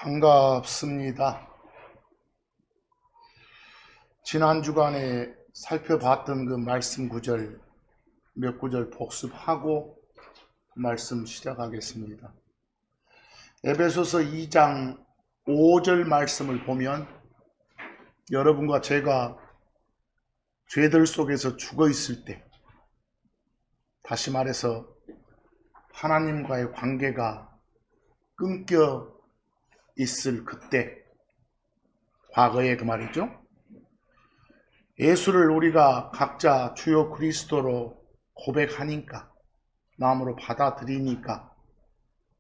반갑습니다. 지난 주간에 살펴봤던 그 말씀 구절 몇 구절 복습하고 말씀 시작하겠습니다. 에베소서 2장 5절 말씀을 보면 여러분과 제가 죄들 속에서 죽어 있을 때, 다시 말해서 하나님과의 관계가 끊겨 있을 그때, 과거에 그 말이죠. 예수를 우리가 각자 주요 그리스도로 고백하니까, 마음으로 받아들이니까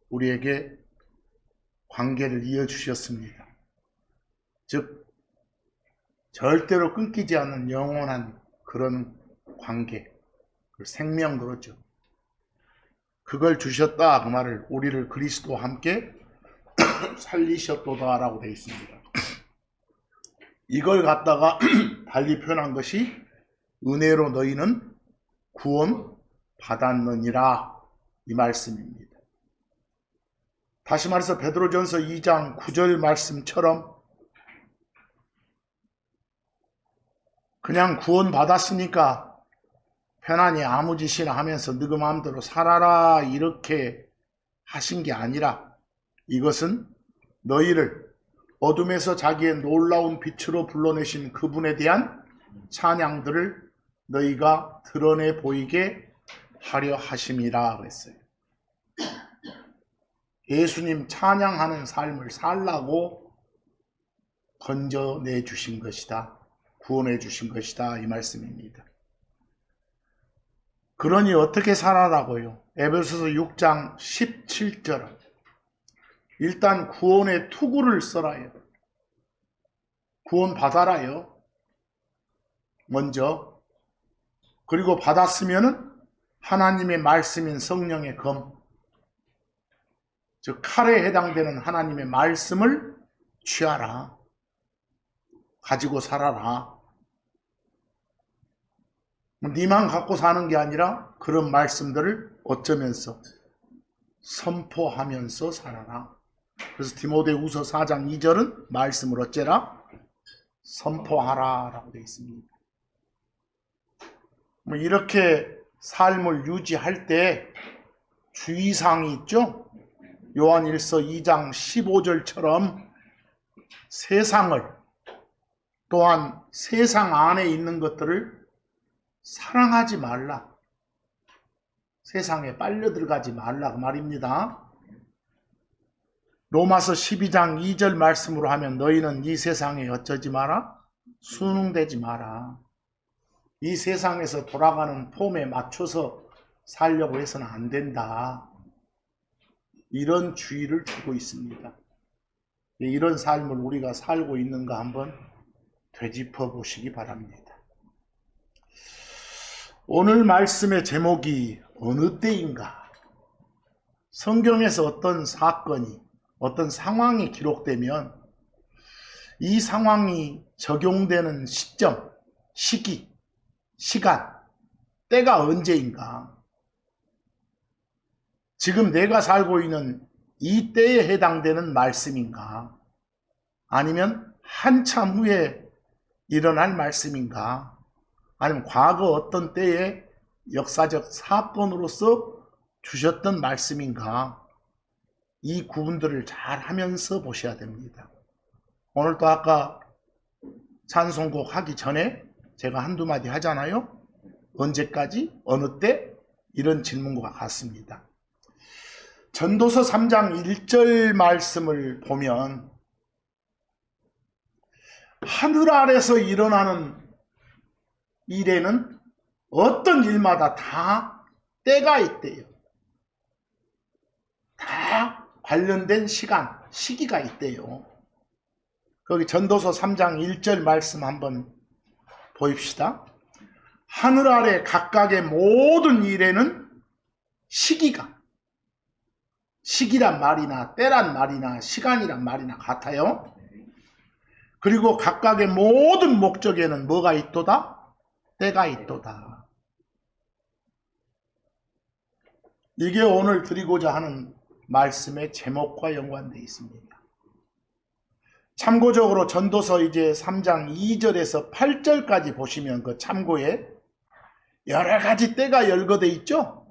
우리에게 관계를 이어주셨습니다. 즉 절대로 끊기지 않는 영원한 그런 관계, 그 생명 그렇죠. 그걸 주셨다 그 말을, 우리를 그리스도와 함께 살리셨도다 라고 되어 있습니다. 이걸 갖다가 달리 표현한 것이 은혜로 너희는 구원 받았느니라, 이 말씀입니다. 다시 말해서 베드로전서 2장 9절 말씀처럼 그냥 구원 받았으니까 편안히 아무 짓이나 하면서 너희 마음대로 살아라 이렇게 하신 게 아니라, 이것은 너희를 어둠에서 자기의 놀라운 빛으로 불러내신 그분에 대한 찬양들을 너희가 드러내 보이게 하려 하심이라 그랬어요. 예수님 찬양하는 삶을 살라고 건져내 주신 것이다, 구원해 주신 것이다, 이 말씀입니다. 그러니 어떻게 살아라고요? 에베소서 6장 17절, 일단 구원의 투구를 써라요. 구원 받아라요, 먼저. 그리고 받았으면은 하나님의 말씀인 성령의 검, 즉 칼에 해당되는 하나님의 말씀을 취하라, 가지고 살아라. 니만 갖고 사는 게 아니라 그런 말씀들을 어쩌면서 선포하면서 살아라. 그래서 디모데후서 4장 2절은 말씀을 어째라? 선포하라 라고 되어 있습니다. 이렇게 삶을 유지할 때 주의사항이 있죠. 요한일서 2장 15절처럼 세상을, 또한 세상 안에 있는 것들을 사랑하지 말라, 세상에 빨려 들어가지 말라 그 말입니다. 로마서 12장 2절 말씀으로 하면 너희는 이 세상에 어쩌지 마라? 순응되지 마라. 이 세상에서 돌아가는 폼에 맞춰서 살려고 해서는 안 된다, 이런 주의를 주고 있습니다. 이런 삶을 우리가 살고 있는가 한번 되짚어 보시기 바랍니다. 오늘 말씀의 제목이 어느 때인가? 성경에서 어떤 사건이, 어떤 상황이 기록되면 이 상황이 적용되는 시점, 시기, 시간, 때가 언제인가? 지금 내가 살고 있는 이 때에 해당되는 말씀인가? 아니면 한참 후에 일어날 말씀인가? 아니면 과거 어떤 때의 역사적 사건으로서 주셨던 말씀인가? 이 구분들을 잘 하면서 보셔야 됩니다. 오늘도 아까 찬송곡 하기 전에 제가 한두 마디 하잖아요. 언제까지? 어느 때? 이런 질문과 같습니다. 전도서 3장 1절 말씀을 보면 하늘 아래서 일어나는 일에는 어떤 일마다 다 때가 있대요. 다 관련된 시간, 시기가 있대요. 거기 전도서 3장 1절 말씀 한번 보입시다. 하늘 아래 각각의 모든 일에는 시기란 말이나 때란 말이나 시간이란 말이나 같아요. 그리고 각각의 모든 목적에는 뭐가 있도다? 때가 있도다. 이게 오늘 드리고자 하는 말씀의 제목과 연관되어 있습니다. 참고적으로 전도서 이제 3장 2절에서 8절까지 보시면 그 참고에 여러 가지 때가 열거돼 있죠?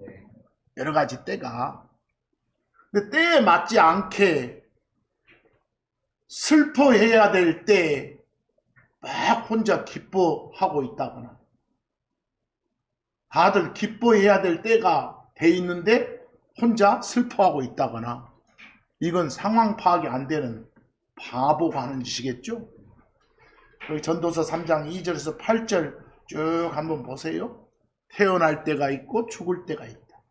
여러 가지 때가. 근데 때에 맞지 않게 슬퍼해야 될 때 막 혼자 기뻐하고 있다거나, 다들 기뻐해야 될 때가 돼 있는데 혼자 슬퍼하고 있다거나, 이건 상황 파악이 안 되는 바보가 하는 짓이겠죠? 여기 전도서 3장 2절에서 8절 쭉 한번 보세요. 태어날 때가 있고 죽을 때가 있다.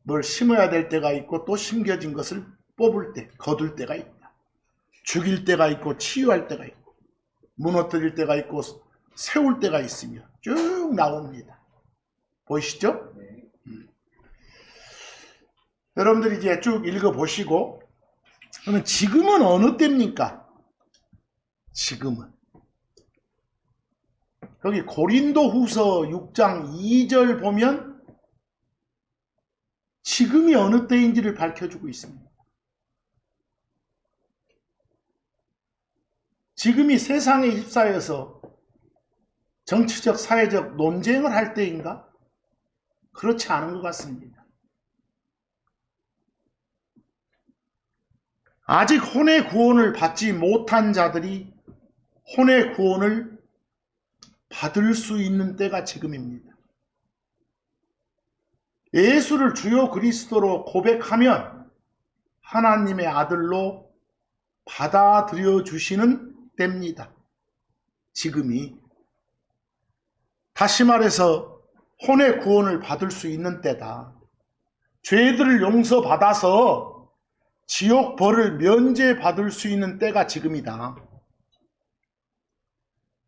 뭘 심어야 될 때가 있고 또 심겨진 것을 뽑을 때, 거둘 때가 있다. 죽일 때가 있고 치유할 때가 있고 무너뜨릴 때가 있고 세울 때가 있으며 쭉 나옵니다. 보이시죠? 여러분들이 이제 쭉 읽어보시고, 그러면 지금은 어느 때입니까? 지금은. 여기 고린도 후서 6장 2절 보면 지금이 어느 때인지를 밝혀주고 있습니다. 지금이 세상에 휩싸여서 정치적, 사회적 논쟁을 할 때인가? 그렇지 않은 것 같습니다. 아직 혼의 구원을 받지 못한 자들이 혼의 구원을 받을 수 있는 때가 지금입니다. 예수를 주요 그리스도로 고백하면 하나님의 아들로 받아들여 주시는 때입니다. 지금이. 다시 말해서 혼의 구원을 받을 수 있는 때다. 죄들을 용서받아서 지옥 벌을 면제받을 수 있는 때가 지금이다.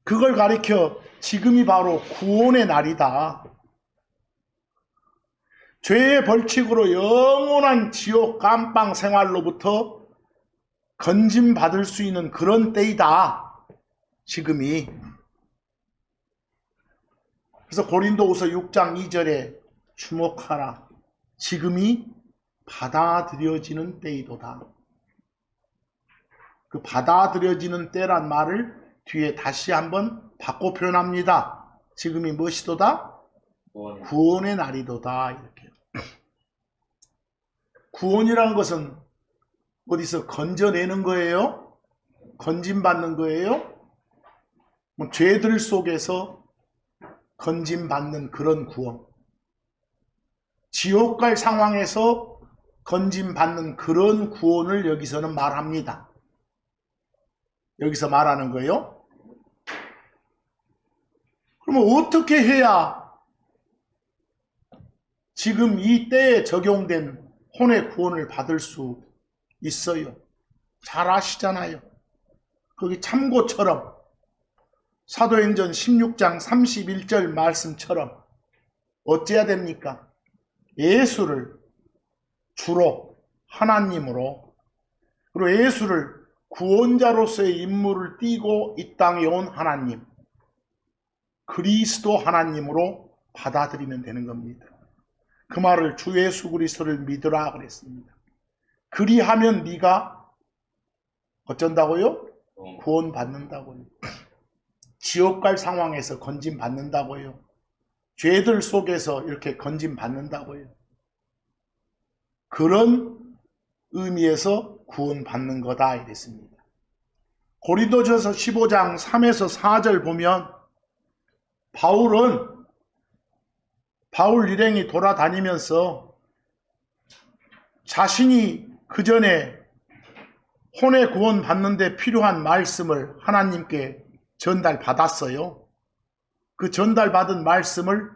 그걸 가리켜 지금이 바로 구원의 날이다. 죄의 벌칙으로 영원한 지옥 감방 생활로부터 건짐받을 수 있는 그런 때이다. 지금이. 그래서 고린도후서 6장 2절에 주목하라. 지금이 받아들여지는 때이도다. 그 받아들여지는 때란 말을 뒤에 다시 한번 바꿔 표현합니다. 지금이 무엇이도다? 구원의 날이도다. 이렇게. 구원이라는 것은 어디서 건져내는 거예요? 건짐받는 거예요? 뭐 죄들 속에서 건짐받는 그런 구원. 지옥 갈 상황에서 건짐받는 그런 구원을 여기서는 말합니다. 여기서 말하는 거예요. 그러면 어떻게 해야 지금 이 때에 적용된 혼의 구원을 받을 수 있어요? 잘 아시잖아요. 거기 참고처럼 사도행전 16장 31절 말씀처럼 어째야 됩니까? 예수를 주로 하나님으로, 그리고 예수를 구원자로서의 임무를 띠고 이 땅에 온 하나님, 그리스도 하나님으로 받아들이면 되는 겁니다. 그 말을 주 예수 그리스도를 믿으라 그랬습니다. 그리하면 네가 어쩐다고요? 구원 받는다고요. 지옥 갈 상황에서 건짐 받는다고요. 죄들 속에서 이렇게 건짐 받는다고요. 그런 의미에서 구원 받는 거다 이랬습니다. 고린도전서 15장 3에서 4절 보면 바울 일행이 돌아다니면서 자신이 그 전에 혼의 구원 받는데 필요한 말씀을 하나님께 전달받았어요. 그 전달받은 말씀을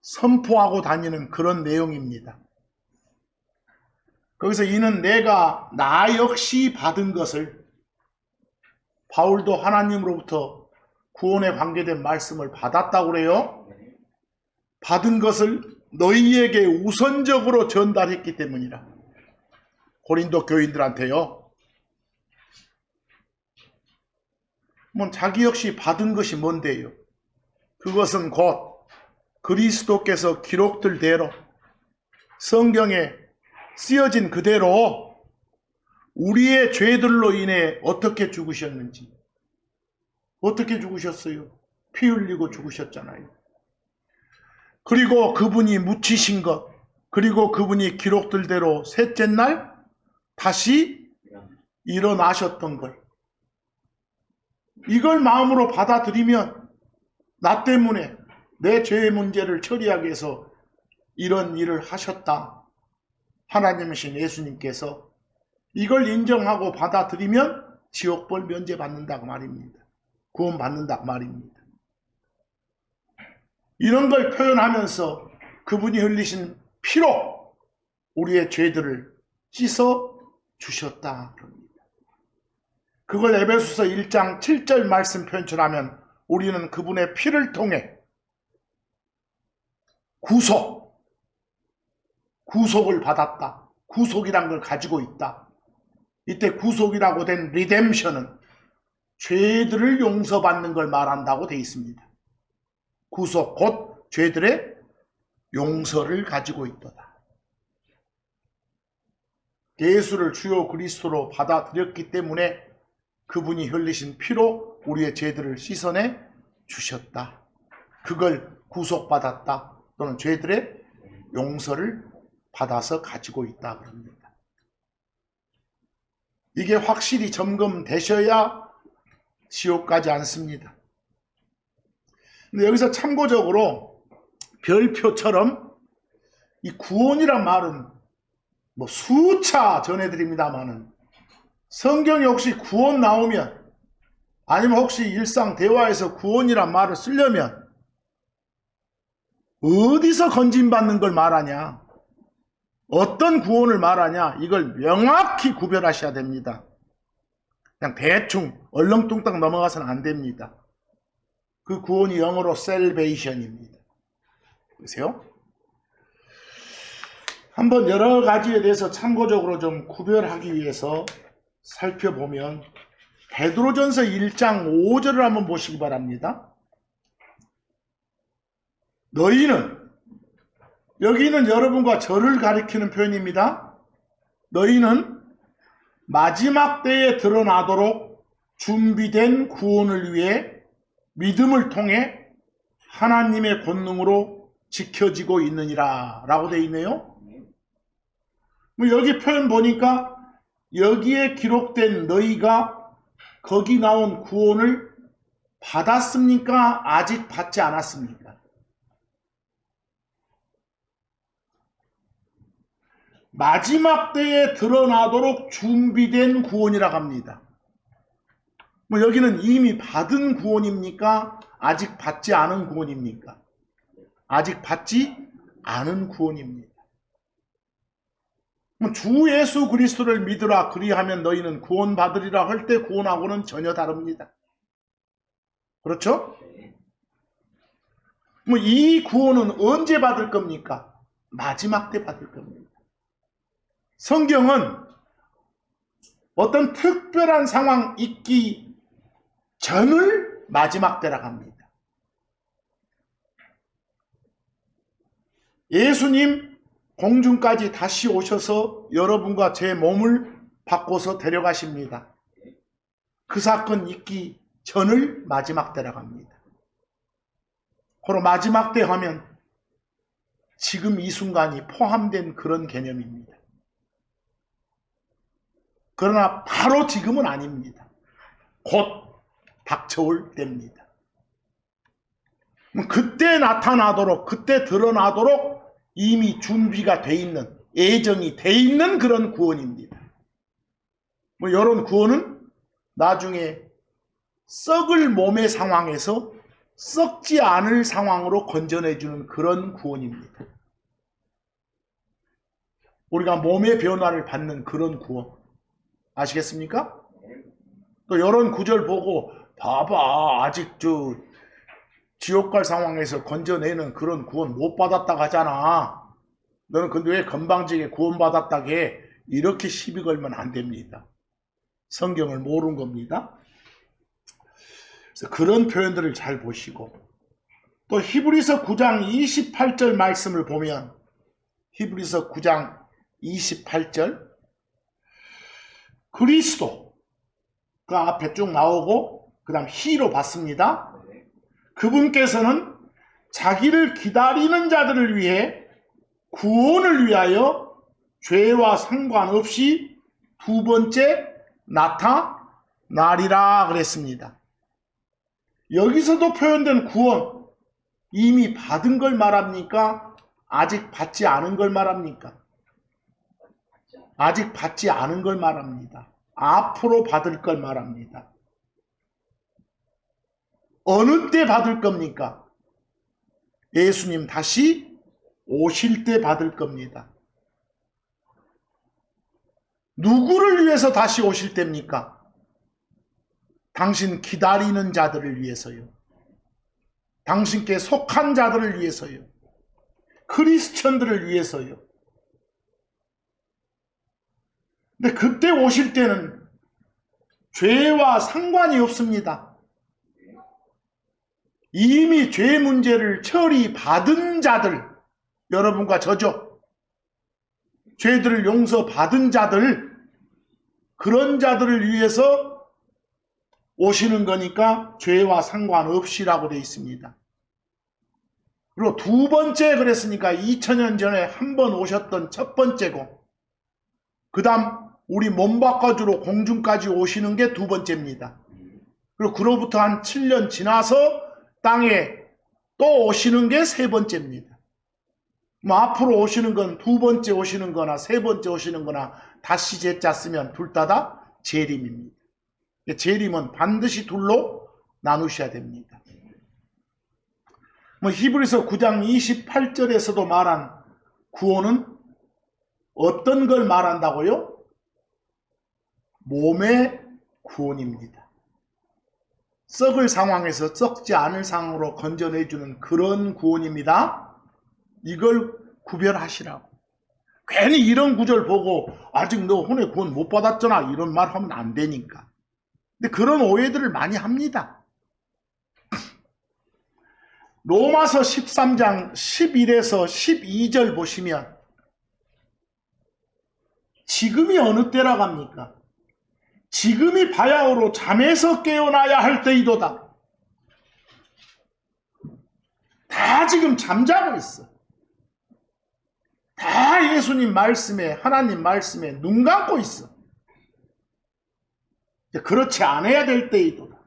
선포하고 다니는 그런 내용입니다. 거기서 이는 내가 나 역시 받은 것을, 바울도 하나님으로부터 구원에 관계된 말씀을 받았다고 그래요. 받은 것을 너희에게 우선적으로 전달했기 때문이라. 고린도 교인들한테요. 뭐 자기 역시 받은 것이 뭔데요? 그것은 곧 그리스도께서 기록될 대로 성경에 쓰여진 그대로 우리의 죄들로 인해 어떻게 죽으셨는지. 어떻게 죽으셨어요? 피 흘리고 죽으셨잖아요. 그리고 그분이 묻히신 것, 그리고 그분이 기록들대로 셋째 날 다시 일어나셨던 걸. 이걸 마음으로 받아들이면 나 때문에 내 죄의 문제를 처리하기 위해서 이런 일을 하셨다. 하나님이신 예수님께서 이걸 인정하고 받아들이면 지옥벌 면제받는다고 말입니다. 구원받는다고 말입니다. 이런 걸 표현하면서 그분이 흘리신 피로 우리의 죄들을 씻어 주셨다. 그걸 에베소서 1장 7절 말씀 표현처럼 우리는 그분의 피를 통해 구속을 받았다. 구속이란 걸 가지고 있다. 이때 구속이라고 된 리뎀션은 죄들을 용서받는 걸 말한다고 되어 있습니다. 구속, 곧 죄들의 용서를 가지고 있도다. 예수를 주요 그리스도로 받아들였기 때문에 그분이 흘리신 피로 우리의 죄들을 씻어내 주셨다. 그걸 구속받았다. 또는 죄들의 용서를 받아서 가지고 있다. 그럽니다. 이게 확실히 점검되셔야 지옥 가지 않습니다. 근데 여기서 참고적으로 별표처럼 이 구원이란 말은 뭐 수차 전해드립니다만은 성경에 혹시 구원 나오면 아니면 혹시 일상 대화에서 구원이란 말을 쓰려면 어디서 건진받는 걸 말하냐, 어떤 구원을 말하냐, 이걸 명확히 구별하셔야 됩니다. 그냥 대충 얼렁뚱땅 넘어가서는 안 됩니다. 그 구원이 영어로 salvation입니다. 보세요. 한번 여러 가지에 대해서 참고적으로 좀 구별하기 위해서 살펴보면 베드로전서 1장 5절을 한번 보시기 바랍니다. 너희는, 여기는 여러분과 저를 가리키는 표현입니다. 너희는 마지막 때에 드러나도록 준비된 구원을 위해 믿음을 통해 하나님의 권능으로 지켜지고 있느니라 라고 되어 있네요. 여기 표현 보니까 여기에 기록된 너희가 거기 나온 구원을 받았습니까? 아직 받지 않았습니까? 마지막 때에 드러나도록 준비된 구원이라고 합니다. 여기는 이미 받은 구원입니까? 아직 받지 않은 구원입니까? 아직 받지 않은 구원입니다. 주 예수 그리스도를 믿으라 그리하면 너희는 구원받으리라 할 때 구원하고는 전혀 다릅니다. 그렇죠? 이 구원은 언제 받을 겁니까? 마지막 때 받을 겁니다. 성경은 어떤 특별한 상황 있기 전을 마지막 때라고 합니다. 예수님 공중까지 다시 오셔서 여러분과 제 몸을 바꿔서 데려가십니다. 그 사건 있기 전을 마지막 때라고 합니다. 그리고 마지막 때 하면 지금 이 순간이 포함된 그런 개념입니다. 그러나 바로 지금은 아닙니다. 곧 닥쳐올 때입니다. 그때 나타나도록, 그때 드러나도록 이미 준비가 돼 있는, 예정이 돼 있는 그런 구원입니다. 이런 구원은 나중에 썩을 몸의 상황에서 썩지 않을 상황으로 건져내주는 그런 구원입니다. 우리가 몸의 변화를 받는 그런 구원. 아시겠습니까? 또 이런 구절 보고 봐봐 아직 지옥 갈 상황에서 건져내는 그런 구원 못 받았다고 하잖아. 너는 근데 왜 건방지게 구원 받았다게 이렇게 시비 걸면 안 됩니다. 성경을 모르는 겁니다. 그래서 그런 표현들을 잘 보시고 또 히브리서 9장 28절 말씀을 보면 히브리서 9장 28절 그리스도 그 앞에 쭉 나오고 그 다음 히로 받습니다. 그분께서는 자기를 기다리는 자들을 위해 구원을 위하여 죄와 상관없이 두 번째 나타나리라 그랬습니다. 여기서도 표현된 구원, 이미 받은 걸 말합니까? 아직 받지 않은 걸 말합니까? 아직 받지 않은 걸 말합니다. 앞으로 받을 걸 말합니다. 어느 때 받을 겁니까? 예수님 다시 오실 때 받을 겁니다. 누구를 위해서 다시 오실 때입니까? 당신 기다리는 자들을 위해서요. 당신께 속한 자들을 위해서요. 크리스천들을 위해서요. 근데 그때 오실 때는 죄와 상관이 없습니다. 이미 죄 문제를 처리받은 자들, 여러분과 저죠. 죄들을 용서받은 자들, 그런 자들을 위해서 오시는 거니까 죄와 상관없이라고 되어 있습니다. 그리고 두 번째 그랬으니까 2000년 전에 한 번 오셨던 첫 번째고, 그 다음 우리 몸 바꿔주러 공중까지 오시는 게 두 번째입니다. 그리고 그로부터 한 7년 지나서 땅에 또 오시는 게 세 번째입니다. 뭐 앞으로 오시는 건 두 번째 오시는 거나 세 번째 오시는 거나 다시 제자 쓰면 둘 다 재림입니다. 재림은 반드시 둘로 나누셔야 됩니다. 뭐 히브리서 9장 28절에서도 말한 구원은 어떤 걸 말한다고요? 몸의 구원입니다. 썩을 상황에서 썩지 않을 상황으로 건져내주는 그런 구원입니다. 이걸 구별하시라고. 괜히 이런 구절 보고 아직 너 혼의 구원 못 받았잖아 이런 말 하면 안 되니까. 근데 그런 오해들을 많이 합니다. 로마서 13장 11에서 12절 보시면 지금이 어느 때라고 합니까? 지금이 바야흐로 잠에서 깨어나야 할 때이도다. 다 지금 잠자고 있어. 다 예수님 말씀에, 하나님 말씀에 눈 감고 있어. 그렇지 않아야 될 때이도다.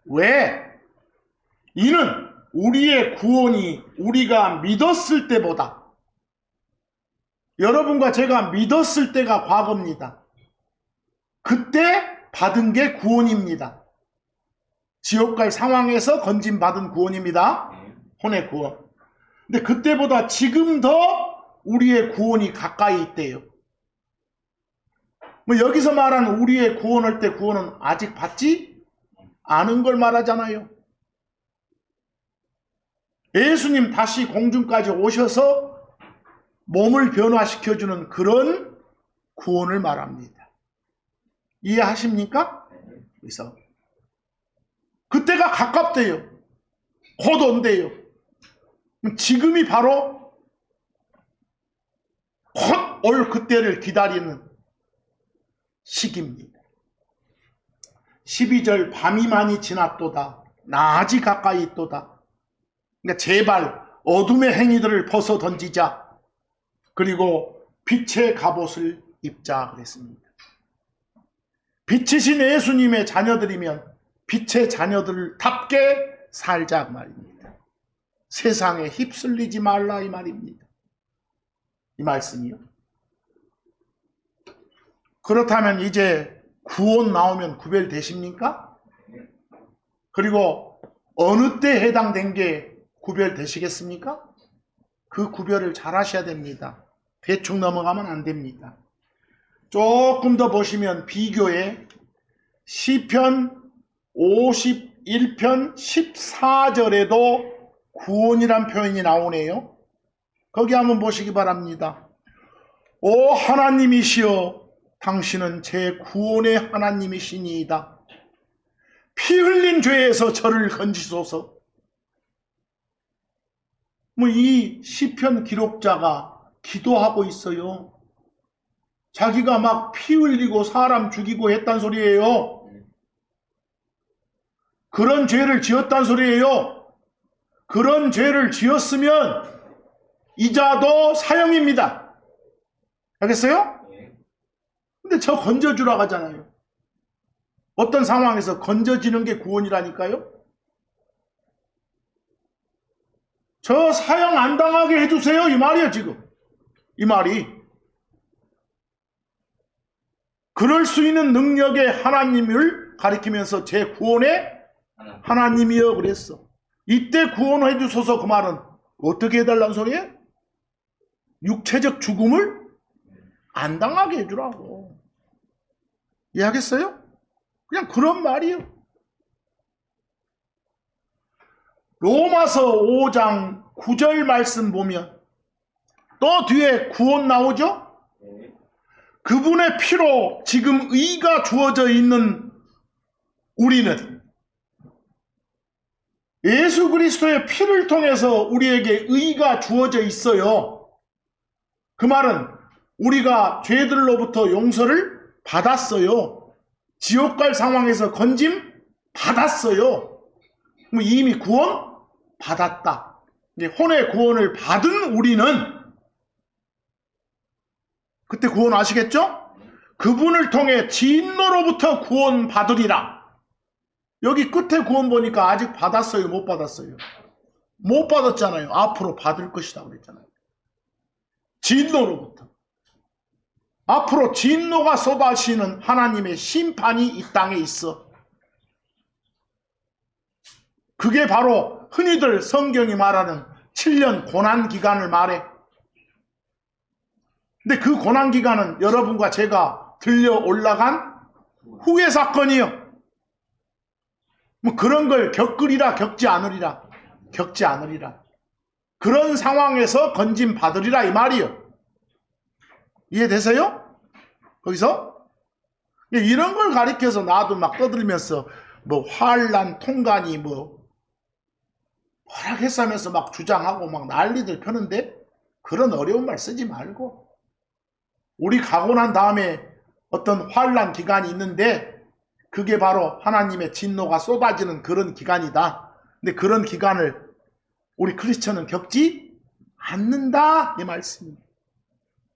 왜? 이는 우리의 구원이 우리가 믿었을 때보다, 여러분과 제가 믿었을 때가 과거입니다. 그때 받은 게 구원입니다. 지옥 갈 상황에서 건진받은 구원입니다. 혼의 구원. 근데 그때보다 지금 더 우리의 구원이 가까이 있대요. 뭐 여기서 말하는 우리의 구원할 때 구원은 아직 받지 않은 걸 말하잖아요. 예수님 다시 공중까지 오셔서 몸을 변화시켜주는 그런 구원을 말합니다. 이해하십니까? 그래서 그때가 가깝대요. 곧 온대요. 지금이 바로 곧 올 그때를 기다리는 시기입니다. 12절 밤이 많이 지났도다. 낮이 가까이 있도다. 그러니까 제발 어둠의 행위들을 벗어 던지자. 그리고 빛의 갑옷을 입자 그랬습니다. 빛이신 예수님의 자녀들이면 빛의 자녀들답게 살자 말입니다. 세상에 휩쓸리지 말라 이 말입니다. 이 말씀이요. 그렇다면 이제 구원 나오면 구별되십니까? 그리고 어느 때 해당된 게 구별되시겠습니까? 그 구별을 잘 하셔야 됩니다. 대충 넘어가면 안 됩니다. 조금 더 보시면 비교에 시편 51편 14절에도 구원이란 표현이 나오네요. 거기 한번 보시기 바랍니다. 오 하나님이시여 당신은 제 구원의 하나님이시니이다. 피 흘린 죄에서 저를 건지소서. 뭐 이 시편 기록자가 기도하고 있어요. 자기가 막 피 흘리고 사람 죽이고 했단 소리예요. 그런 죄를 지었단 소리예요. 그런 죄를 지었으면 이자도 사형입니다. 알겠어요? 근데 저 건져주라고 하잖아요. 어떤 상황에서 건져지는 게 구원이라니까요. 저 사형 안 당하게 해주세요 이 말이에요. 지금 이 말이 그럴 수 있는 능력의 하나님을 가리키면서 제 구원의 하나님이여 그랬어. 이때 구원해 주소서. 그 말은 어떻게 해달라는 소리예요? 육체적 죽음을 안 당하게 해주라고. 이해하겠어요? 그냥 그런 말이에요. 로마서 5장 9절 말씀 보면 또 뒤에 구원 나오죠? 그분의 피로 지금 의가 주어져 있는 우리는 예수 그리스도의 피를 통해서 우리에게 의가 주어져 있어요. 그 말은 우리가 죄들로부터 용서를 받았어요. 지옥 갈 상황에서 건짐 받았어요. 이미 구원 받았다. 혼의 구원을 받은 우리는 그때 구원 아시겠죠? 그분을 통해 진노로부터 구원 받으리라. 여기 끝에 구원 보니까 아직 받았어요? 못 받았어요? 못 받았잖아요. 앞으로 받을 것이다 그랬잖아요. 진노로부터. 앞으로 진노가 쏟아지는 하나님의 심판이 이 땅에 있어. 그게 바로 흔히들 성경이 말하는 7년 고난기간을 말해. 근데 그 고난기간은 여러분과 제가 들려 올라간 후의 사건이요. 뭐 그런 걸 겪으리라 겪지 않으리라. 겪지 않으리라. 그런 상황에서 건짐 받으리라 이 말이요. 이해되세요? 거기서 이런 걸 가리켜서 나도 막 떠들면서 뭐 환난 통관이 뭐 허락했으면서 막 주장하고 막 난리들 펴는데 그런 어려운 말 쓰지 말고 우리 가고 난 다음에 어떤 환난 기간이 있는데 그게 바로 하나님의 진노가 쏟아지는 그런 기간이다. 근데 그런 기간을 우리 크리스천은 겪지 않는다 이 말씀입니다.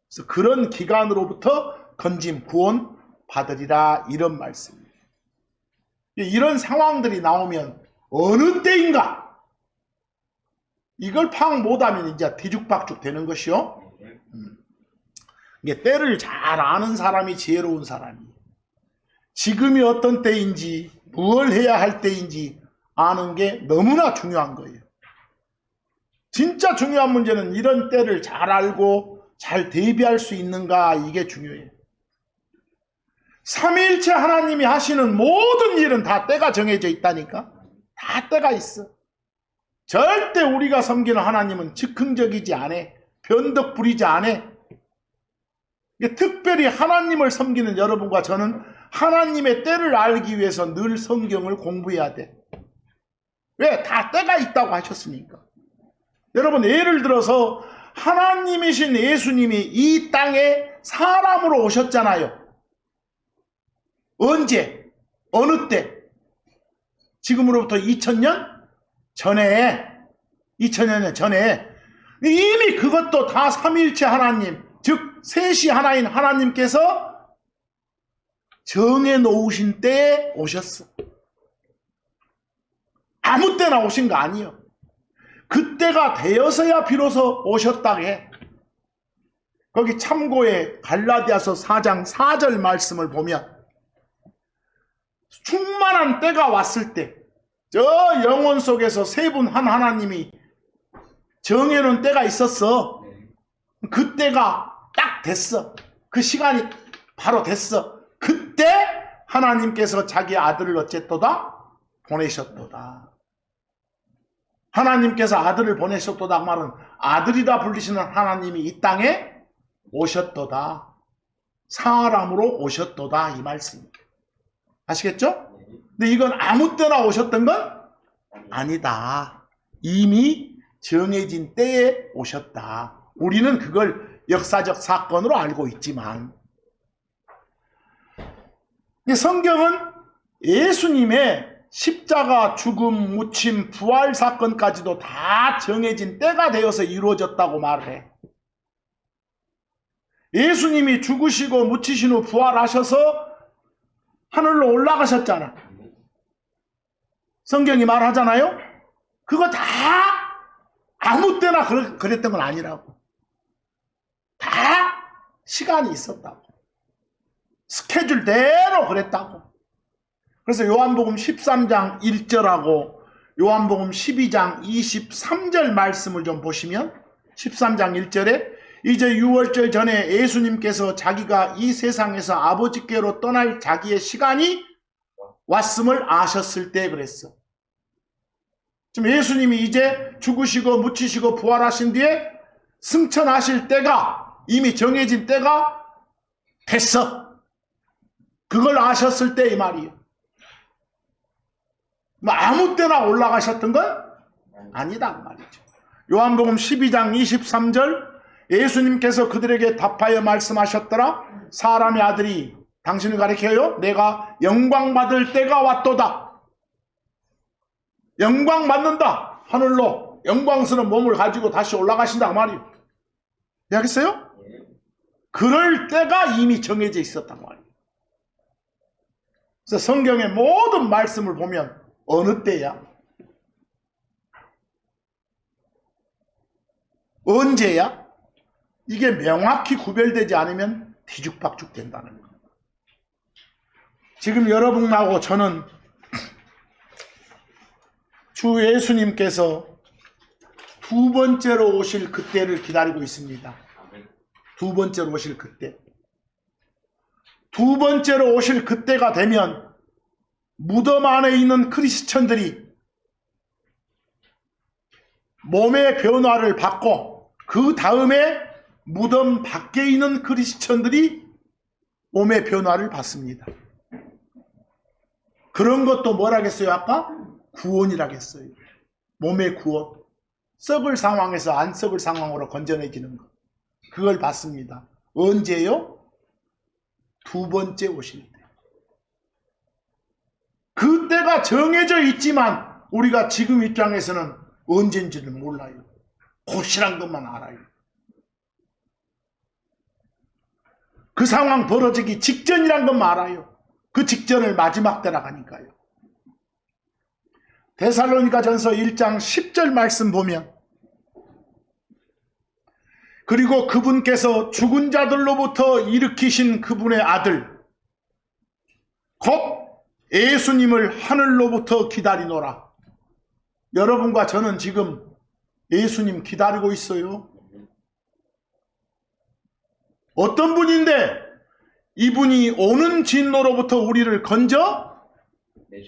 그래서 그런 기간으로부터 건짐 구원 받으리라 이런 말씀입니다. 이런 상황들이 나오면 어느 때인가 이걸 파악 못하면 이제 뒤죽박죽 되는 것이요. 이게 때를 잘 아는 사람이 지혜로운 사람이에요. 지금이 어떤 때인지 무엇을 해야 할 때인지 아는 게 너무나 중요한 거예요. 진짜 중요한 문제는 이런 때를 잘 알고 잘 대비할 수 있는가 이게 중요해요. 삼위일체 하나님이 하시는 모든 일은 다 때가 정해져 있다니까. 다 때가 있어. 절대 우리가 섬기는 하나님은 즉흥적이지 않아. 변덕 부리지 않아. 특별히 하나님을 섬기는 여러분과 저는 하나님의 때를 알기 위해서 늘 성경을 공부해야 돼. 왜? 다 때가 있다고 하셨으니까. 여러분 예를 들어서 하나님이신 예수님이 이 땅에 사람으로 오셨잖아요. 언제? 어느 때? 지금으로부터 2000년 전에 2000년 전에 이미 그것도 다 삼위일체 하나님 즉 셋이 하나인 하나님께서 정해 놓으신 때에 오셨어. 아무 때나 오신 거 아니에요. 그때가 되어서야 비로소 오셨다고 해. 거기 참고에 갈라디아서 4장 4절 말씀을 보면 충만한 때가 왔을 때 저 영혼 속에서 세 분 한 하나님이 정해놓은 때가 있었어. 그 때가 딱 됐어. 그 시간이 바로 됐어. 그때 하나님께서 자기 아들을 어쨌도다? 보내셨도다. 하나님께서 아들을 보내셨도다 그 말은 아들이다 불리시는 하나님이 이 땅에 오셨도다. 사람으로 오셨도다 이 말씀입니다. 아시겠죠? 근데 이건 아무 때나 오셨던 건 아니다. 이미 정해진 때에 오셨다. 우리는 그걸 역사적 사건으로 알고 있지만 이 성경은 예수님의 십자가, 죽음, 묻힘, 부활 사건까지도 다 정해진 때가 되어서 이루어졌다고 말을 해. 예수님이 죽으시고 묻히신 후 부활하셔서 하늘로 올라가셨잖아. 성경이 말하잖아요. 그거 다 아무 때나 그랬던 건 아니라고. 다 시간이 있었다고. 스케줄대로 그랬다고. 그래서 요한복음 13장 1절하고 요한복음 12장 23절 말씀을 좀 보시면 13장 1절에 이제 6월절 전에 예수님께서 자기가 이 세상에서 아버지께로 떠날 자기의 시간이 왔음을 아셨을 때 그랬어. 지금 예수님이 이제 죽으시고 묻히시고 부활하신 뒤에 승천하실 때가 이미 정해진 때가 됐어. 그걸 아셨을 때 이 말이에요. 뭐 아무 때나 올라가셨던 건 아니다 그 말이죠. 요한복음 12장 23절 예수님께서 그들에게 답하여 말씀하셨더라. 사람의 아들이 당신을 가리켜요. 내가 영광 받을 때가 왔도다. 영광 받는다. 하늘로 영광스러운 몸을 가지고 다시 올라가신다 그 말이에요. 알겠어요? 그럴 때가 이미 정해져 있었단 말이에요. 그래서 성경의 모든 말씀을 보면 어느 때야? 언제야? 이게 명확히 구별되지 않으면 뒤죽박죽 된다는 거예요. 지금 여러분하고 저는 주 예수님께서 두 번째로 오실 그때를 기다리고 있습니다. 두 번째로 오실 그때. 두 번째로 오실 그때가 되면 무덤 안에 있는 크리스천들이 몸의 변화를 받고 그 다음에 무덤 밖에 있는 크리스천들이 몸의 변화를 받습니다. 그런 것도 뭐라겠어요? 아까 구원이라겠어요. 몸의 구원. 썩을 상황에서 안 썩을 상황으로 건져내지는 것. 그걸 받습니다. 언제요? 두 번째 오실 때. 그때가 정해져 있지만 우리가 지금 입장에서는 언젠지는 몰라요. 곧이란 것만 알아요. 그 상황 벌어지기 직전이란 것만 알아요. 그 직전을 마지막 때라 가니까요. 데살로니가 전서 1장 10절 말씀 보면 그리고 그분께서 죽은 자들로부터 일으키신 그분의 아들 곧 예수님을 하늘로부터 기다리노라. 여러분과 저는 지금 예수님 기다리고 있어요. 어떤 분인데 이분이 오는 진노로부터 우리를 건져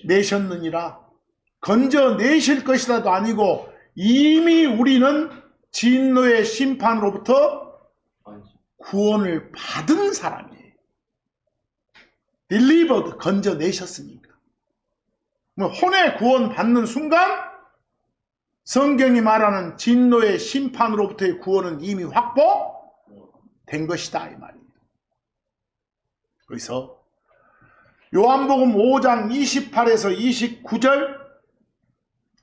내셨느니라. 건져 내실 것이라도 아니고 이미 우리는 진노의 심판으로부터 구원을 받은 사람이에요. delivered, 건져 내셨으니까. 혼의 구원 받는 순간 성경이 말하는 진노의 심판으로부터의 구원은 이미 확보된 것이다 이 말입니다. 그래서 요한복음 5장 28에서 29절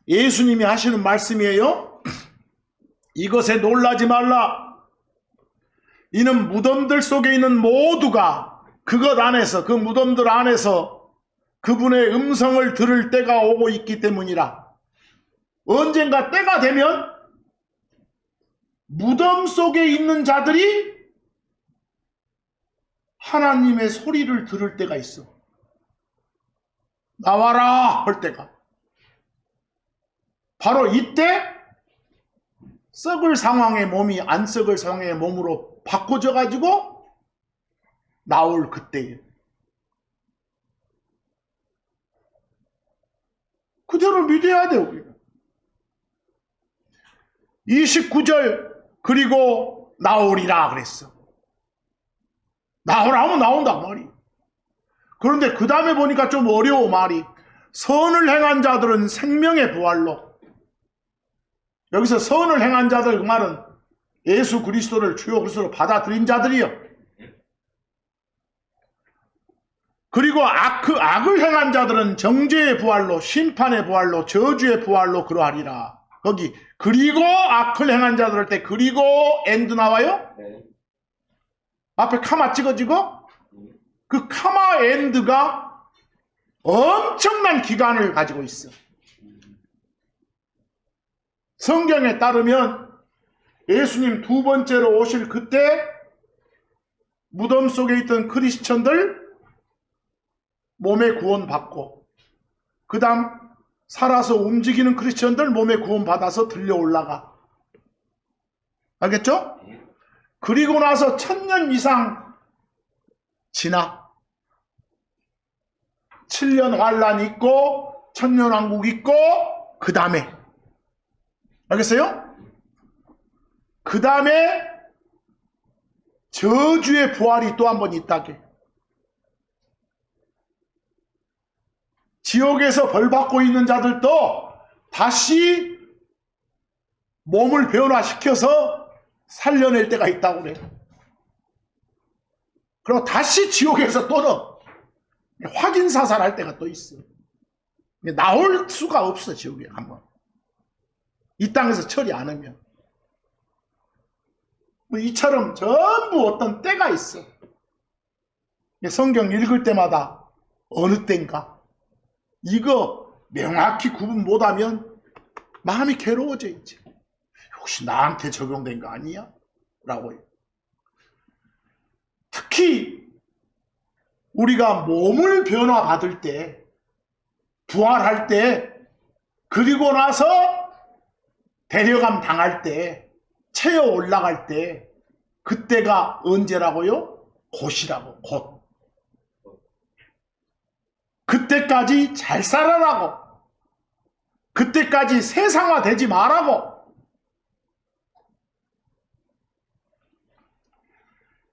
예수님이 하시는 말씀이에요. 이것에 놀라지 말라. 이는 무덤들 속에 있는 모두가 그것 안에서, 그 무덤들 안에서 그분의 음성을 들을 때가 오고 있기 때문이라. 언젠가 때가 되면 무덤 속에 있는 자들이 하나님의 소리를 들을 때가 있어. 나와라 할 때가. 바로 이때 썩을 상황의 몸이 안 썩을 상황의 몸으로 바꿔져 가지고 나올 그때예요. 그대로 믿어야 돼요. 우리가. 29절 그리고 나오리라 그랬어. 나오라 하면 나온다 말이. 그런데 그 다음에 보니까 좀 어려워 말이. 선을 행한 자들은 생명의 부활로. 여기서 선을 행한 자들 그 말은 예수 그리스도를 주요 그리스도로 받아들인 자들이요. 그리고 악을 행한 자들은 정죄의 부활로, 심판의 부활로, 저주의 부활로 그러하리라. 거기 그리고 악을 행한 자들 할 때 그리고 엔드 나와요? 네. 앞에 카마 찍어지고 그 카마 엔드가 엄청난 기간을 가지고 있어. 성경에 따르면 예수님 두 번째로 오실 그때 무덤 속에 있던 크리스천들 몸의 구원 받고, 그 다음 살아서 움직이는 크리스천들 몸의 구원 받아서 들려 올라가. 알겠죠? 그리고 나서 1000년 이상 지나 7년 환란 있고 1000년 왕국 있고 그 다음에, 알겠어요? 그 다음에 저주의 부활이 또 한 번 있다게. 지옥에서 벌받고 있는 자들도 다시 몸을 변화시켜서 살려낼 때가 있다고 그래요. 그리고 다시 지옥에서 또 확인사살할 때가 또 있어. 나올 수가 없어. 지옥에 한번 이 땅에서 처리 안 하면. 이처럼 전부 어떤 때가 있어. 성경 읽을 때마다 어느 때인가 이거 명확히 구분 못하면 마음이 괴로워져 있지. 혹시 나한테 적용된 거 아니야? 라고요. 특히 우리가 몸을 변화받을 때, 부활할 때, 그리고 나서 데려감 당할 때, 채어 올라갈 때, 그때가 언제라고요? 곧이라고. 곧. 그때까지 잘 살아라고. 그때까지 세상화 되지 말라고.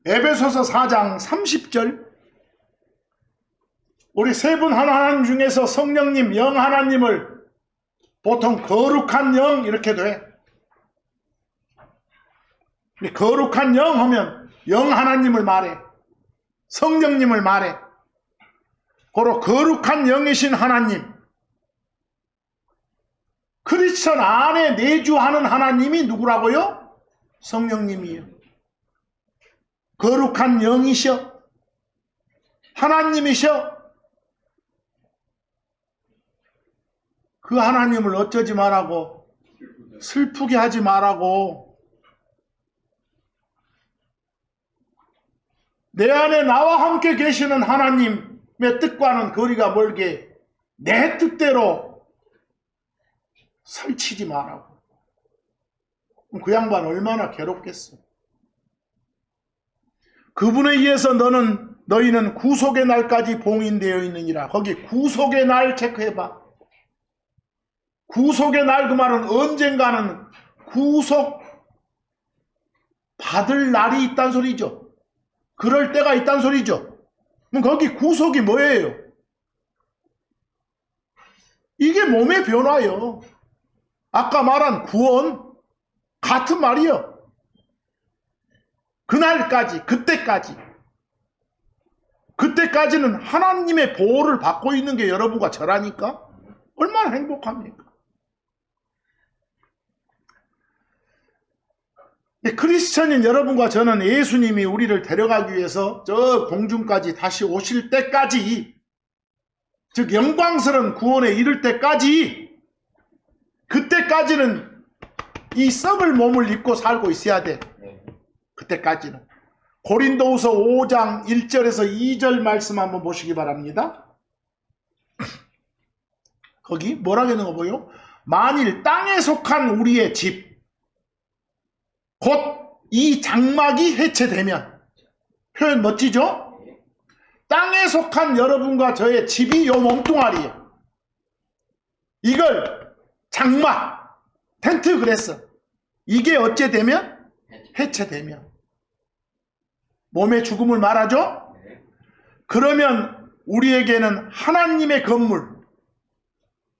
에베소서 4장 30절, 우리 세 분 하나님 중에서 성령님, 영 하나님을 보통 거룩한 영 이렇게 돼. 거룩한 영 하면 영 하나님을 말해. 성령님을 말해. 고로 거룩한 영이신 하나님, 크리스천 안에 내주하는 하나님이 누구라고요? 성령님이에요. 거룩한 영이셔. 하나님이셔. 그 하나님을 어쩌지 말라고, 슬프게 하지 말라고. 내 안에 나와 함께 계시는 하나님의 뜻과는 거리가 멀게 내 뜻대로 설치지 말라고. 그 양반 얼마나 괴롭겠어. 그분에 의해서 너희는 구속의 날까지 봉인되어 있느니라. 거기 구속의 날 체크해봐. 구속의 날 그 말은 언젠가는 구속 받을 날이 있단 소리죠. 그럴 때가 있단 소리죠. 그럼 거기 구속이 뭐예요? 이게 몸의 변화요. 아까 말한 구원 같은 말이요. 그날까지, 그때까지는 하나님의 보호를 받고 있는 게 여러분과 저라니까 얼마나 행복합니까? 크리스천인 여러분과 저는 예수님이 우리를 데려가기 위해서 저 공중까지 다시 오실 때까지, 즉 영광스러운 구원에 이를 때까지, 그때까지는 이 썩을 몸을 입고 살고 있어야 돼. 그때까지는. 고린도후서 5장 1절에서 2절 말씀 한번 보시기 바랍니다. 거기 뭐라고 했는 거 보여? 만일 땅에 속한 우리의 집, 곧 이 장막이 해체되면, 표현 멋지죠? 땅에 속한 여러분과 저의 집이 요 몸뚱아리예요. 이걸 장막, 텐트 그랬어. 이게 어째 되면? 해체되면. 몸의 죽음을 말하죠? 그러면 우리에게는 하나님의 건물,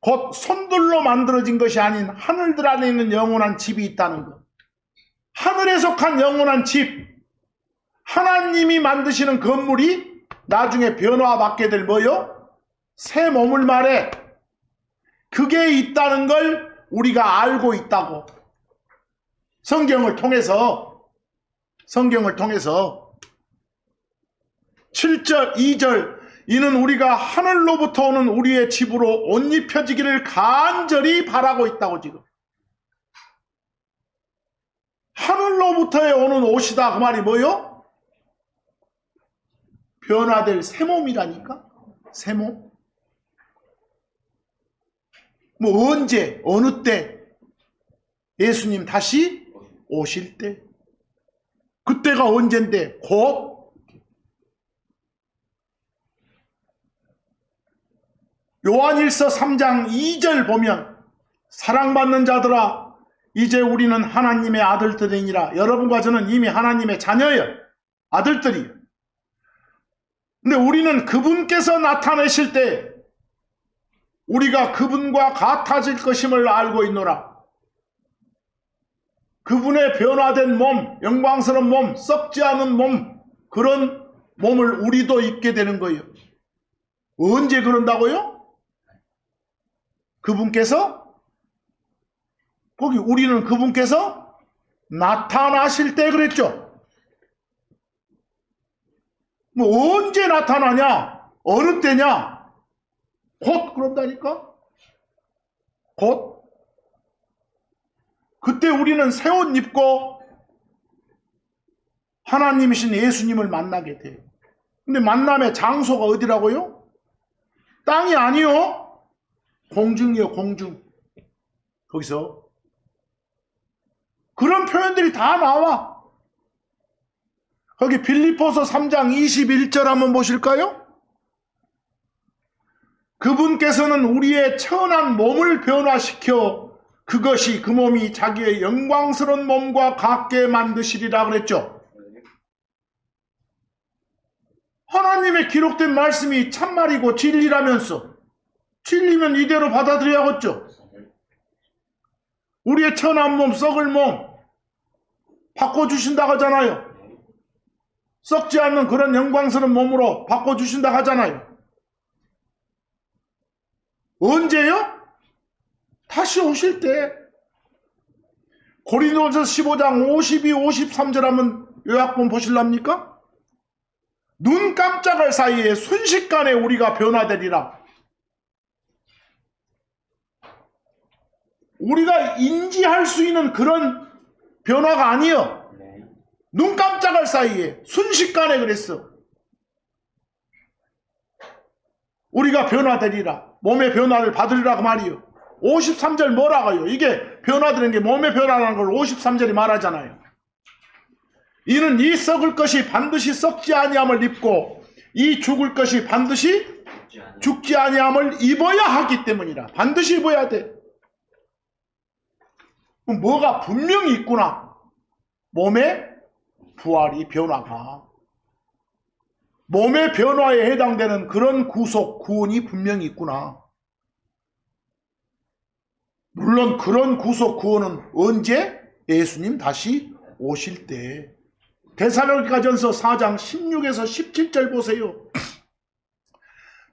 곧 손들로 만들어진 것이 아닌 하늘들 안에 있는 영원한 집이 있다는 것. 하늘에 속한 영원한 집, 하나님이 만드시는 건물이 나중에 변화받게 될 뭐요? 새 몸을 말해. 그게 있다는 걸 우리가 알고 있다고. 성경을 통해서 7절 2절 이는 우리가 하늘로부터 오는 우리의 집으로 옷 입혀지기를 간절히 바라고 있다고. 지금 하늘로부터에 오는 옷이다 그 말이 뭐요? 변화될 새 몸이라니까. 새 몸. 뭐 언제 어느 때? 예수님 다시 오실 때. 그때가 언젠데? 곧 요한일서 3장 2절 보면 사랑받는 자들아 이제 우리는 하나님의 아들들이니라. 여러분과 저는 이미 하나님의 자녀예요. 아들들이에요. 근데 우리는 그분께서 나타내실 때 우리가 그분과 같아질 것임을 알고 있노라. 그분의 변화된 몸, 영광스러운 몸, 썩지 않은 몸, 그런 몸을 우리도 입게 되는 거예요. 언제 그런다고요? 그분께서, 거기 우리는 그분께서 나타나실 때 그랬죠. 뭐 언제 나타나냐? 어느 때냐? 곧 그런다니까? 곧. 그때 우리는 새 옷 입고 하나님이신 예수님을 만나게 돼요. 근데 만남의 장소가 어디라고요? 땅이 아니요. 공중이요, 공중. 거기서. 그런 표현들이 다 나와. 거기 빌립보서 3장 21절 한번 보실까요? 그분께서는 우리의 천한 몸을 변화시켜 그것이 그 몸이 자기의 영광스러운 몸과 같게 만드시리라 그랬죠. 하나님의 기록된 말씀이 참말이고 진리라면서 진리면 이대로 받아들여야겠죠. 우리의 천한 몸, 썩을 몸 바꿔주신다고 하잖아요. 썩지 않는 그런 영광스러운 몸으로 바꿔주신다고 하잖아요. 언제요? 다시 오실 때. 고린도전서 15장 52, 53절 한번 요약본 보실랍니까? 눈 깜짝할 사이에 순식간에 우리가 변화되리라. 우리가 인지할 수 있는 그런 변화가 아니요. 눈 깜짝할 사이에 순식간에 그랬어. 우리가 변화되리라. 몸의 변화를 받으리라 그 말이요. 53절 뭐라고요? 이게 변화되는 게 몸의 변화라는 걸 53절이 말하잖아요. 이는 이 썩을 것이 반드시 썩지 아니함을 입고 이 죽을 것이 반드시 죽지 아니함을 입어야 하기 때문이라. 반드시 입어야 돼. 그럼 뭐가 분명히 있구나. 몸의 부활이 변화가. 몸의 변화에 해당되는 그런 구속, 구원이 분명히 있구나. 물론 그런 구속, 구원은 언제? 예수님 다시 오실 때. 데살로니가전서 4장 16에서 17절 보세요.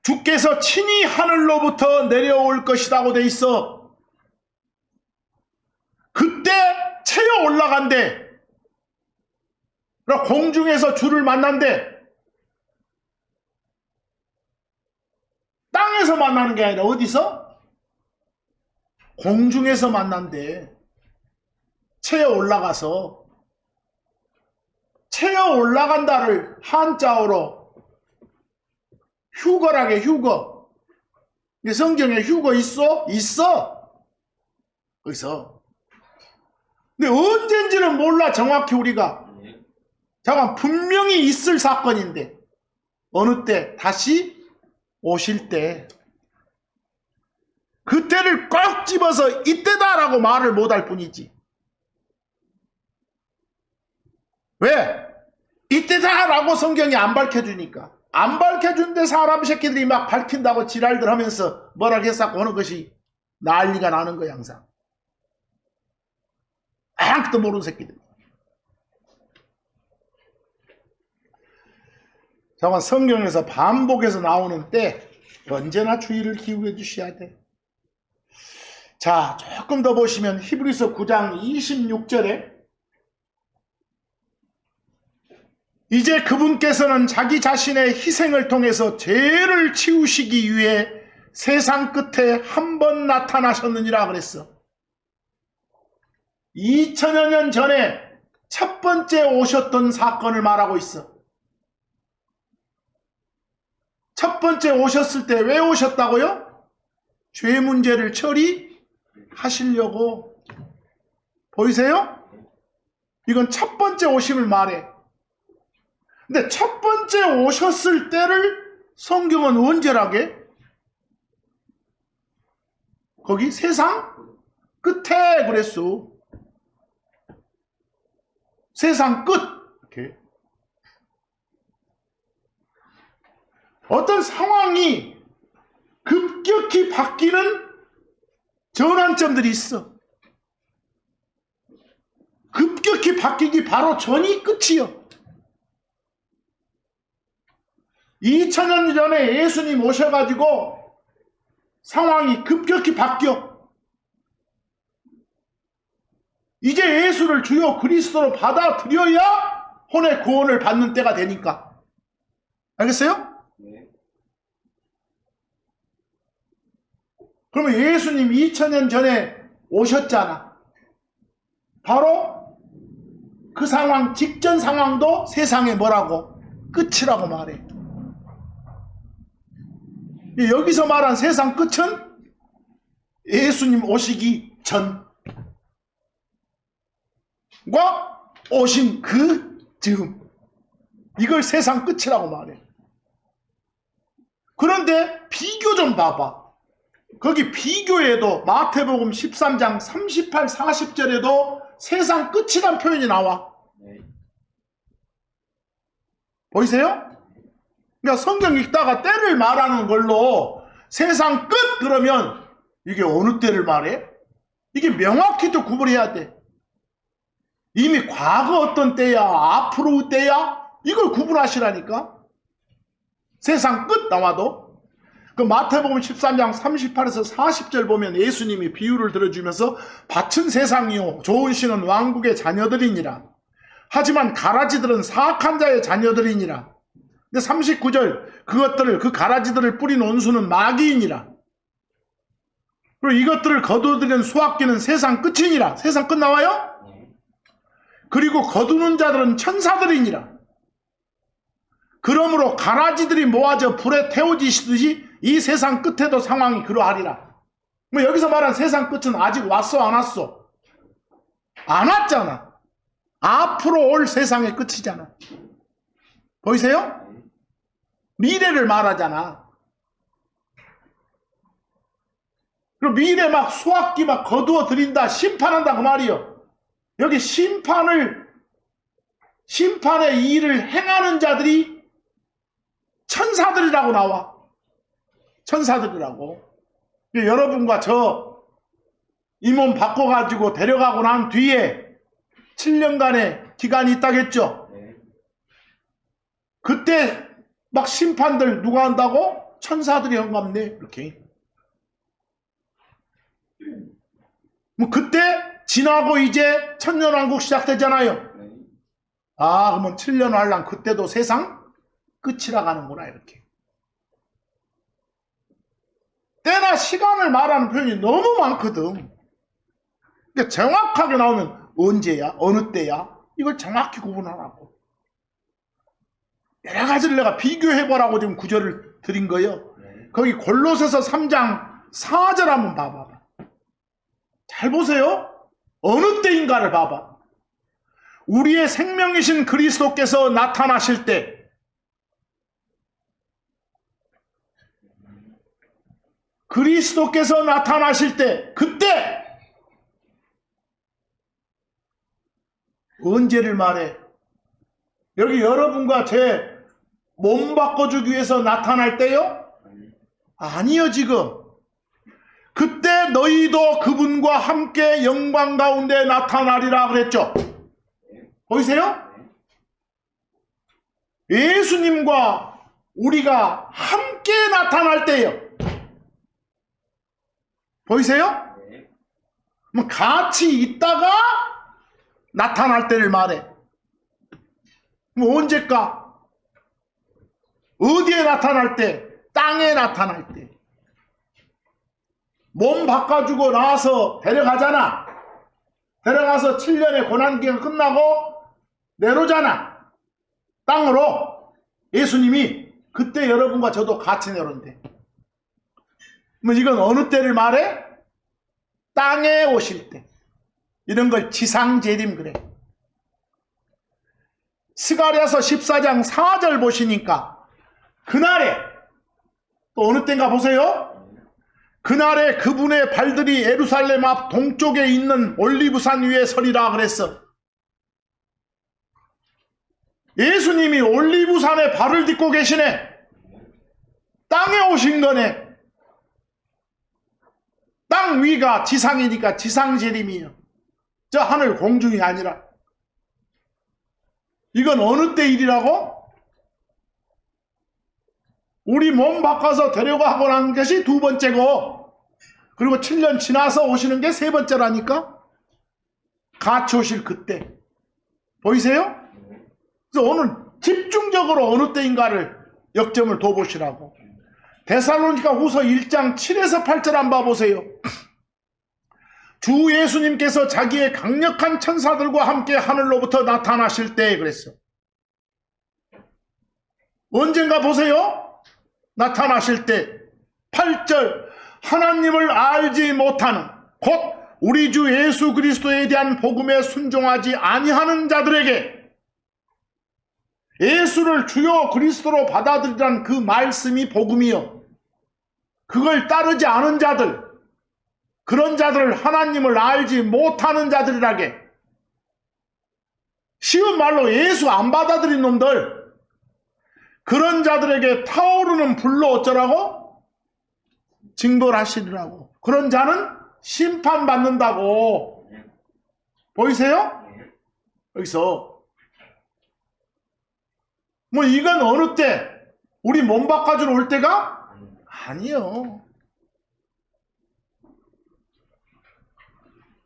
주께서 친히 하늘로부터 내려올 것이라고 돼 있어. 그때 채어 올라간대. 공중에서 주를 만난대. 땅에서 만나는 게 아니라 어디서? 공중에서 만난대. 채어 올라가서. 채어 올라간다를 한자어로 휴거라게 휴거. 성경에 휴거 있어? 있어. 거기서. 근데 언젠지는 몰라 정확히 우리가. 잠깐 분명히 있을 사건인데 어느 때? 다시 오실 때. 그때를 꼭 집어서 이때다라고 말을 못할 뿐이지. 왜? 이때다라고 성경이 안 밝혀주니까. 안 밝혀준데 사람 새끼들이 막 밝힌다고 지랄들 하면서 뭐라 했었고 하는 것이 난리가 나는 거야 항상. 아무것도 모르는 새끼들. 저건 성경에서 반복해서 나오는 때 언제나 주의를 기울여 주셔야 돼. 자, 조금 더 보시면 히브리서 9장 26절에 이제 그분께서는 자기 자신의 희생을 통해서 죄를 치우시기 위해 세상 끝에 한 번 나타나셨느니라 그랬어. 2000여 년 전에 첫 번째 오셨던 사건을 말하고 있어. 첫 번째 오셨을 때 왜 오셨다고요? 죄 문제를 처리하시려고. 보이세요? 이건 첫 번째 오심을 말해. 근데 첫 번째 오셨을 때를 성경은 언제라게? 거기 세상 끝에 그랬어. 세상 끝. 이렇게. 어떤 상황이 급격히 바뀌는 전환점들이 있어. 급격히 바뀌기 바로 전이 끝이요. 2000년 전에 예수님 오셔가지고 상황이 급격히 바뀌어. 이제 예수를 주요 그리스도로 받아들여야 혼의 구원을 받는 때가 되니까. 알겠어요? 네. 그러면 예수님 2000년 전에 오셨잖아. 바로 그 상황, 직전 상황도 세상에 뭐라고? 끝이라고 말해. 여기서 말한 세상 끝은 예수님 오시기 전과 오신 그 즈음, 이걸 세상 끝이라고 말해. 그런데 비교 좀 봐봐. 거기 비교에도 마태복음 13장 38, 40절에도 세상 끝이란 표현이 나와. 보이세요? 그러니까 성경 읽다가 때를 말하는 걸로 세상 끝 그러면 이게 어느 때를 말해? 이게 명확히 또 구분해야 돼. 이미 과거 어떤 때야, 앞으로 때야, 이걸 구분하시라니까. 세상 끝 나와도. 그 마태복음 13장 38에서 40절 보면 예수님이 비유를 들어주면서 밭은 세상이요 좋은 씨는 왕국의 자녀들이니라. 하지만 가라지들은 사악한 자의 자녀들이니라. 근데 39절 그것들을 그 가라지들을 뿌린 온수는 마귀이니라. 그리고 이것들을 거두들인 수확기는 세상 끝이니라. 세상 끝 나와요? 그리고 거두는 자들은 천사들이니라. 그러므로 가라지들이 모아져 불에 태워지시듯이 이 세상 끝에도 상황이 그러하리라. 뭐 여기서 말한 세상 끝은 아직 왔어 안 왔어? 안 왔잖아. 앞으로 올 세상의 끝이잖아. 보이세요? 미래를 말하잖아. 그리고 미래 막 수확기 막 거두어 드린다, 심판한다 그 말이요. 여기 심판의 일을 행하는 자들이 천사들이라고 나와. 천사들이라고. 여러분과 저 이 몸 바꿔가지고 데려가고 난 뒤에 7년간의 기간이 있다겠죠. 그때 막 심판들 누가 한다고? 천사들이 한갑네. 이렇게. 뭐 그때 지나고 이제 천년왕국 시작되잖아요. 아, 그러면 7년 환란 그때도 세상 끝이라 가는구나 이렇게. 때나 시간을 말하는 표현이 너무 많거든. 그러니까 정확하게 나오면 언제야? 어느 때야? 이걸 정확히 구분하라고. 여러 가지를 내가 비교해보라고 지금 구절을 드린 거예요. 거기 골로새서 3장 4절 한번 봐봐. 잘 보세요. 어느 때인가를 봐봐. 우리의 생명이신 그리스도께서 나타나실 때, 그리스도께서 나타나실 때, 그때 언제를 말해? 여기 여러분과 제 몸 바꿔주기 위해서 나타날 때요? 아니요, 지금. 그때 너희도 그분과 함께 영광 가운데 나타나리라 그랬죠. 보이세요? 예수님과 우리가 함께 나타날 때요. 보이세요? 뭐 같이 있다가 나타날 때를 말해. 뭐 언제까? 어디에 나타날 때? 땅에 나타날 때. 몸 바꿔주고 나와서 데려가잖아. 데려가서 7년의 고난기간 끝나고 내려오잖아. 땅으로. 예수님이 그때 여러분과 저도 같이 내려온대. 뭐 이건 어느 때를 말해? 땅에 오실 때. 이런 걸 지상재림 그래. 스가랴서 14장 4절 보시니까 그날에 또 어느 때인가 보세요. 그날에 그분의 발들이 예루살렘 앞 동쪽에 있는 올리브산 위에 서리라 그랬어. 예수님이 올리브산에 발을 딛고 계시네. 땅에 오신 거네. 땅 위가 지상이니까 지상재림이에요. 저 하늘 공중이 아니라. 이건 어느 때 일이라고? 우리 몸 바꿔서 데려가고 난 것이 두 번째고, 그리고 7년 지나서 오시는 게 세 번째라니까? 같이 오실 그때. 보이세요? 그래서 오늘 집중적으로 어느 때인가를 역점을 둬보시라고. 데살로니가 후서 1장 7에서 8절 한번 봐보세요. 주 예수님께서 자기의 강력한 천사들과 함께 하늘로부터 나타나실 때 그랬어. 언젠가 보세요. 나타나실 때 8절 하나님을 알지 못하는 곧 우리 주 예수 그리스도에 대한 복음에 순종하지 아니하는 자들에게 예수를 주요 그리스도로 받아들이란 그 말씀이 복음이요. 그걸 따르지 않은 자들, 그런 자들을 하나님을 알지 못하는 자들이라게. 쉬운 말로 예수 안 받아들인 놈들, 그런 자들에게 타오르는 불로 어쩌라고? 징벌 하시리라고. 그런 자는 심판받는다고. 보이세요? 여기서 뭐 이건 어느 때? 우리 몸 바꿔주러 올 때가? 아니요.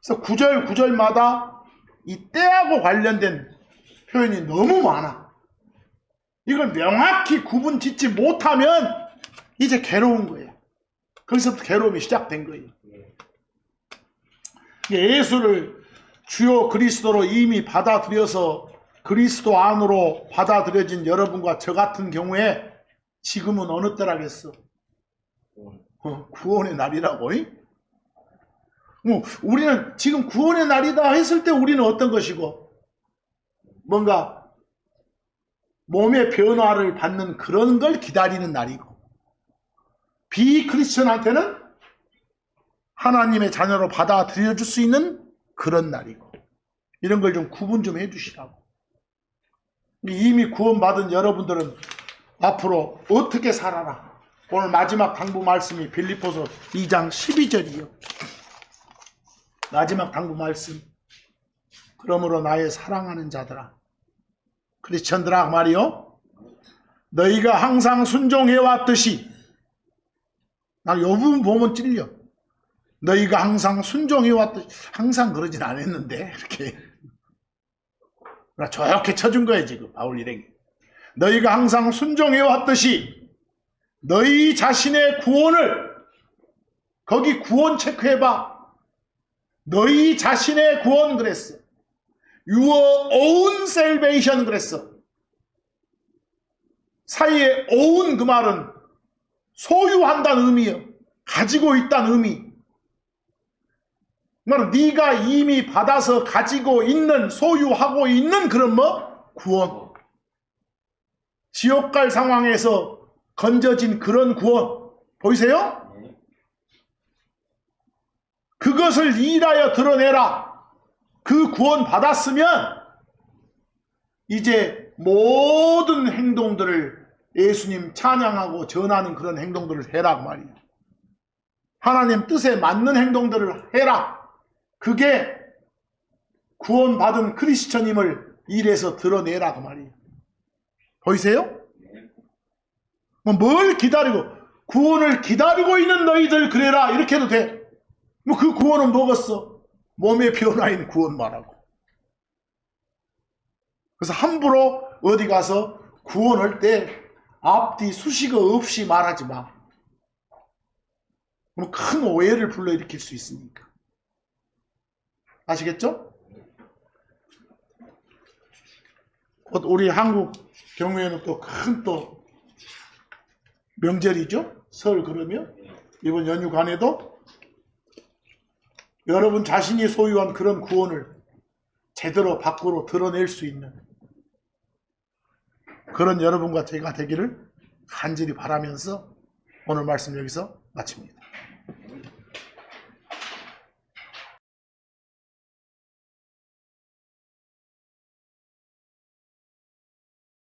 그래서 구절마다 이 때하고 관련된 표현이 너무 많아. 이걸 명확히 구분 짓지 못하면 이제 괴로운 거예요. 거기서부터 괴로움이 시작된 거예요. 예수를 주요 그리스도로 이미 받아들여서 그리스도 안으로 받아들여진 여러분과 저 같은 경우에 지금은 어느 때라겠어? 구원의 날이라고. 우리는 지금 구원의 날이다 했을 때 우리는 어떤 것이고, 뭔가 몸의 변화를 받는 그런 걸 기다리는 날이고, 비크리스천한테는 하나님의 자녀로 받아들여줄 수 있는 그런 날이고, 이런 걸 좀 구분 좀 해주시라고. 이미 구원받은 여러분들은 앞으로 어떻게 살아라. 오늘 마지막 당부 말씀이 빌립보서 2장 12절이요. 마지막 당부 말씀. 그러므로 나의 사랑하는 자들아, 크리스천들아 말이요, 너희가 항상 순종해왔듯이, 난 이 부분 보면 찔려. 너희가 항상 순종해왔듯이. 항상 그러진 않았는데 이렇게 좋게 쳐준 거예요 지금 바울 일행이. 너희가 항상 순종해왔듯이 너희 자신의 구원을, 거기 구원 체크해봐. 너희 자신의 구원 그랬어. Your own salvation 그랬어. 사이에 own 그 말은 소유한다는 의미예요. 가지고 있다는 의미. 그러니까 네가 이미 받아서 가지고 있는, 소유하고 있는 그런 구원. 지옥 갈 상황에서 건져진 그런 구원. 보이세요? 그것을 일하여 드러내라. 그 구원 받았으면 이제 모든 행동들을 예수님 찬양하고 전하는 그런 행동들을 해라 그 말이에요. 하나님 뜻에 맞는 행동들을 해라. 그게 구원받은 크리스천임을 일에서 드러내라 그 말이에요. 보이세요? 뭐 뭘 기다리고, 구원을 기다리고 있는 너희들 그래라 이렇게 해도 돼. 뭐 그 구원은 뭐겠어? 몸의 변화인 구원 말하고. 그래서 함부로 어디 가서 구원할 때 앞뒤 수식어 없이 말하지 마. 그럼 큰 오해를 불러일으킬 수 있으니까. 아시겠죠? 우리 한국 경우에는 또 큰 또 명절이죠? 설. 그러면 이번 연휴간에도 여러분 자신이 소유한 그런 구원을 제대로 밖으로 드러낼 수 있는 그런 여러분과 제가 되기를 간절히 바라면서 오늘 말씀 여기서 마칩니다.